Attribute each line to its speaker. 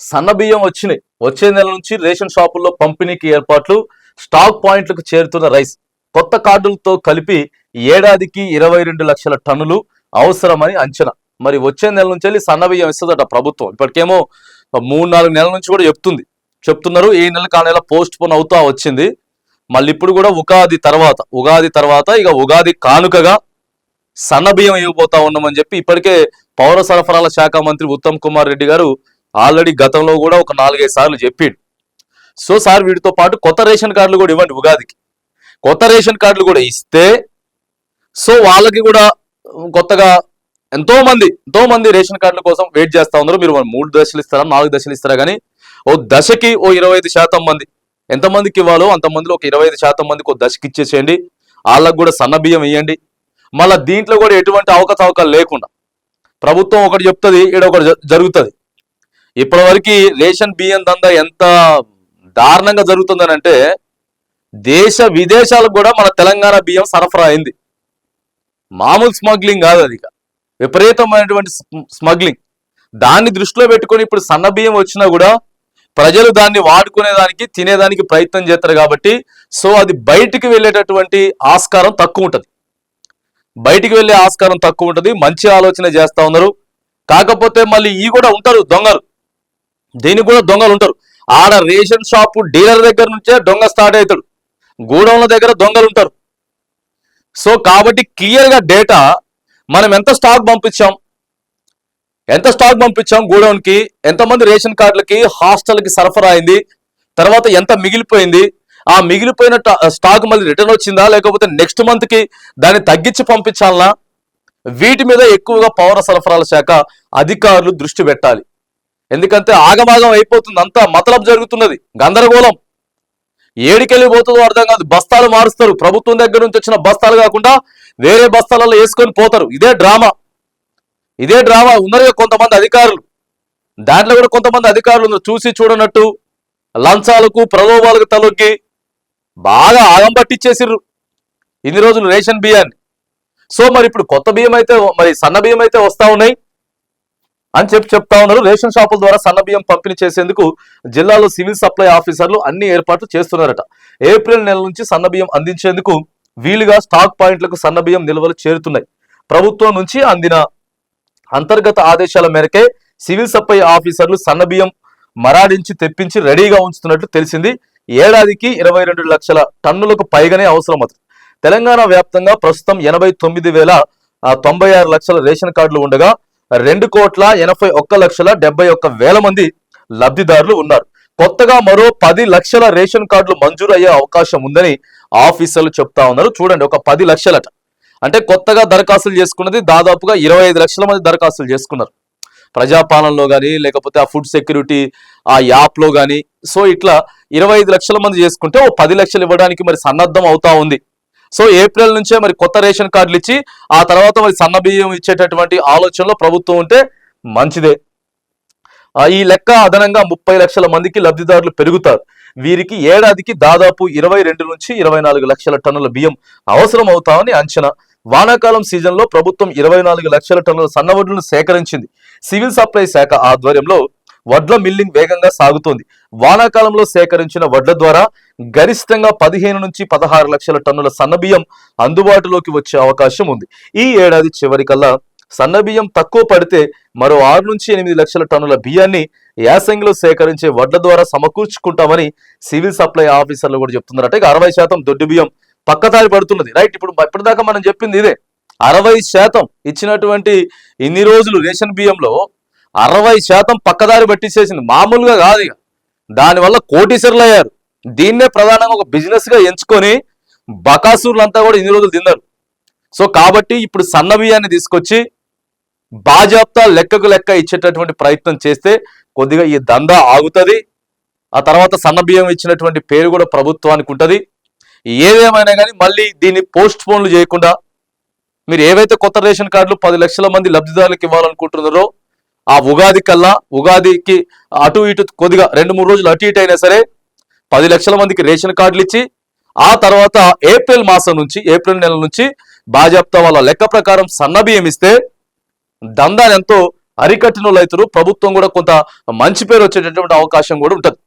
Speaker 1: సన్న బియ్యం వచ్చినాయి. వచ్చే నెల నుంచి రేషన్ షాపుల్లో పంపిణీకి ఏర్పాట్లు, స్టాక్ పాయింట్లకు చేరుతున్న రైస్. కొత్త కార్డులతో కలిపి ఏడాదికి 22 లక్షల టన్నులు అవసరమని అంచనా. మరి వచ్చే నెల నుంచి వెళ్ళి సన్న బియ్యం ఇస్తుందట ప్రభుత్వం. ఇప్పటికేమో 3-4 నెలల నుంచి కూడా చెప్తున్నారు. ఈ నెల ఆ నెల పోస్ట్ పోన్ అవుతా వచ్చింది. మళ్ళీ ఇప్పుడు కూడా ఉగాది తర్వాత ఇక ఉగాది కానుకగా సన్న బియ్యం ఇవ్వబోతా ఉన్నామని చెప్పి ఇప్పటికే పౌర సరఫరాల శాఖ మంత్రి ఉత్తమ్ కుమార్ రెడ్డి గారు ఆల్రెడీ గతంలో కూడా ఒక 4-5 సార్లు చెప్పాడు. సో సార్ వీటితో పాటు కొత్త రేషన్ కార్డులు కూడా ఇవ్వండి, ఉగాదికి కొత్త రేషన్ కార్డులు కూడా ఇస్తే సో వాళ్ళకి కూడా కొత్తగా ఎంతో మంది రేషన్ కార్డుల కోసం వెయిట్ చేస్తా ఉన్నారు. మీరు 3 దశలు ఇస్తారా 4 దశలు ఇస్తారా, కానీ ఓ దశకి ఓ 25% మంది, ఎంతమందికి ఇవ్వాలో అంతమందిలో ఒక 25% మందికి ఓ దశకి ఇచ్చేసేయండి. వాళ్ళకు కూడా సన్న బియ్యం ఇవ్వండి. మళ్ళీ దీంట్లో కూడా ఎటువంటి అవకతవకలు లేకుండా ప్రభుత్వం ఒకటి చెప్తుంది, ఇక్కడ ఒకటి జరుగుతుంది. ఇప్పటివరకు రేషన్ బియ్యం దందా ఎంత దారుణంగా జరుగుతుందని అంటే దేశ విదేశాలకు కూడా మన తెలంగాణ బియ్యం సరఫరా అయింది. మామూలు స్మగ్లింగ్ కాదు, అది విపరీతమైనటువంటి స్మగ్లింగ్. దాన్ని దృష్టిలో పెట్టుకొని ఇప్పుడు సన్న బియ్యం వచ్చినా కూడా ప్రజలు దాన్ని వాడుకునేదానికి తినేదానికి ప్రయత్నం చేస్తారు కాబట్టి సో అది బయటికి వెళ్ళేటటువంటి ఆస్కారం తక్కువ ఉంటుంది. మంచి ఆలోచన చేస్తా ఉన్నారు. కాకపోతే మళ్ళీ ఈ కూడా ఉంటారు దొంగలు, దీనికి కూడా దొంగలు ఉంటారు. ఆడ రేషన్ షాపు డీలర్ దగ్గర నుంచే దొంగ స్టార్ట్ అవుతాడు, గూడౌన్ల దగ్గర దొంగలు ఉంటారు. సో కాబట్టి క్లియర్గా డేటా మనం ఎంత స్టాక్ పంపించాం గూడౌన్కి, ఎంతమంది రేషన్ కార్డులకి హాస్టల్కి సరఫరా అయింది, తర్వాత ఎంత మిగిలిపోయింది, ఆ మిగిలిపోయిన స్టాక్ మళ్ళీ రిటర్న్ వచ్చిందా లేకపోతే నెక్స్ట్ మంత్కి దాన్ని తగ్గించి పంపించాలనా, వీటి మీద ఎక్కువగా పౌర సరఫరాల శాఖ అధికారులు దృష్టి పెట్టాలి. ఎందుకంటే ఆగమాగం అయిపోతుంది, అంతా మతలబ్ జరుగుతున్నది, గందరగోళం. ఏడికెళ్ళిపోతుందో అర్థం కాదు. బస్తాలు మారుస్తారు, ప్రభుత్వం దగ్గర నుంచి వచ్చిన బస్తాలు కాకుండా వేరే బస్తాలలో వేసుకొని పోతారు. ఇదే డ్రామా ఉన్నారు కొంతమంది అధికారులు. దాంట్లో కూడా కొంతమంది అధికారులు చూసి చూడనట్టు లంచాలకు ప్రలోభాలకు తలొగ్గి బాగా ఆగం పట్టించేసిర్రు ఇన్ని రోజులు రేషన్ బియ్యాన్ని. సో మరి ఇప్పుడు కొత్త బియ్యం అయితే మరి సన్న బియ్యం అయితే వస్తా ఉన్నాయి అని చెప్తా ఉన్నారు. రేషన్ షాపుల ద్వారా సన్న బియ్యం పంపిణీ చేసేందుకు జిల్లాలో సివిల్ సప్లై ఆఫీసర్లు అన్ని ఏర్పాట్లు చేస్తున్నారట. ఏప్రిల్ నెల నుంచి సన్న బియ్యం అందించేందుకు వీలుగా స్టాక్ పాయింట్లకు సన్న బియ్యం నిల్వలు చేరుతున్నాయి. ప్రభుత్వం నుంచి అందిన అంతర్గత ఆదేశాల మేరకే సివిల్ సప్లై ఆఫీసర్లు సన్న బియ్యం మరాడించి తెప్పించి రెడీగా ఉంచుతున్నట్లు తెలిసింది. ఏడాదికి 22 లక్షల టన్నులకు పైగానే అవసరం అవుతుంది. తెలంగాణ వ్యాప్తంగా ప్రస్తుతం 89,096 లక్షల రేషన్ కార్డులు ఉండగా 2,81,71,000 మంది లబ్ధిదారులు ఉన్నారు. కొత్తగా మరో 10 లక్షల రేషన్ కార్డులు మంజూరు అయ్యే అవకాశం ఉందని ఆఫీసర్లు చెప్తా ఉన్నారు. చూడండి, ఒక 10 లక్షలట అంటే కొత్తగా దరఖాస్తులు చేసుకున్నది దాదాపుగా 25 లక్షల మంది దరఖాస్తులు చేసుకున్నారు ప్రజాపాలనలో కానీ లేకపోతే ఆ ఫుడ్ సెక్యూరిటీ ఆ యాప్లో కానీ. సో ఇట్లా 25 లక్షల మంది చేసుకుంటే ఓ 10 లక్షలు ఇవ్వడానికి మరి సన్నద్ధం అవుతా ఉంది. సో ఏప్రిల్ నుంచే మరి కొత్త రేషన్ కార్డులు ఇచ్చి ఆ తర్వాత మరి సన్న బియ్యం ఇచ్చేటటువంటి ఆలోచనలో ప్రభుత్వం ఉంటే మంచిదే. ఈ లెక్క అదనంగా 30 లక్షల మందికి లబ్ధిదారులు పెరుగుతారు. వీరికి ఏడాదికి దాదాపు 22 నుంచి 24 లక్షల టన్నుల బియ్యం అవసరం అవుతామని అంచనా. వానాకాలం సీజన్లో ప్రభుత్వం 24 లక్షల టన్నుల సన్నవడ్లను సేకరించింది. సివిల్ సప్లై శాఖ ఆధ్వర్యంలో వడ్ల మిల్లింగ్ వేగంగా సాగుతోంది. వానాకాలంలో సేకరించిన వడ్ల ద్వారా గరిష్టంగా 15 నుంచి 16 లక్షల టన్నుల సన్నబియ్యం అందుబాటులోకి వచ్చే అవకాశం ఉంది. ఈ ఏడాది చివరికల్లా సన్నబియ్యం తక్కువ పడితే మరో 6 నుంచి 8 లక్షల టన్నుల బియ్యాన్ని యాసంగిలో సేకరించే వడ్ల ద్వారా సమకూర్చుకుంటామని సివిల్ సప్లై ఆఫీసర్లు కూడా చెప్తున్నారట. ఇక 60% దొడ్డు బియ్యం పక్కదారి పడుతున్నది. రైట్, ఇప్పుడు ఇప్పటిదాకా మనం చెప్పింది ఇదే. 60% ఇచ్చినటువంటి ఇన్ని రోజులు రేషన్ బియ్యంలో 60% పక్కదారి పట్టించేసింది. మామూలుగా కాదు, ఇక దానివల్ల కోటీశ్వరులు అయ్యారు. దీన్నే ప్రధానంగా ఒక బిజినెస్ గా ఎంచుకొని బకాసూర్లంతా కూడా ఇన్ని రోజులు తిన్నారు. సో కాబట్టి ఇప్పుడు సన్న బియ్యాన్ని తీసుకొచ్చి బాజాప్తా లెక్కకు లెక్క ఇచ్చేటటువంటి ప్రయత్నం చేస్తే కొద్దిగా ఈ దందా ఆగుతుంది. ఆ తర్వాత సన్న బియ్యం ఇచ్చినటువంటి పేరు కూడా ప్రభుత్వానికి ఉంటుంది. ఏదేమైనా కానీ మళ్ళీ దీన్ని పోస్ట్ పోన్లు చేయకుండా మీరు ఏవైతే కొత్త రేషన్ కార్డులు 10 లక్షల మంది లబ్ధిదారులకు ఇవ్వాలనుకుంటున్నారో ఆ ఉగాదికి అటు ఇటు కొద్దిగా 2-3 రోజులు అటు ఇటు అయినా సరే 10 లక్షల మందికి రేషన్ కార్డులు ఇచ్చి ఆ తర్వాత ఏప్రిల్ నెల నుంచి బాజాప్తా వాళ్ళ లెక్క ప్రకారం సన్న బియ్యం ఇస్తే దందాన్ని ఎంతో అరికట్టిన వాళ్ళు అవుతారు. ప్రభుత్వం కూడా కొంత మంచి పేరు వచ్చేటటువంటి అవకాశం కూడా ఉంటుంది.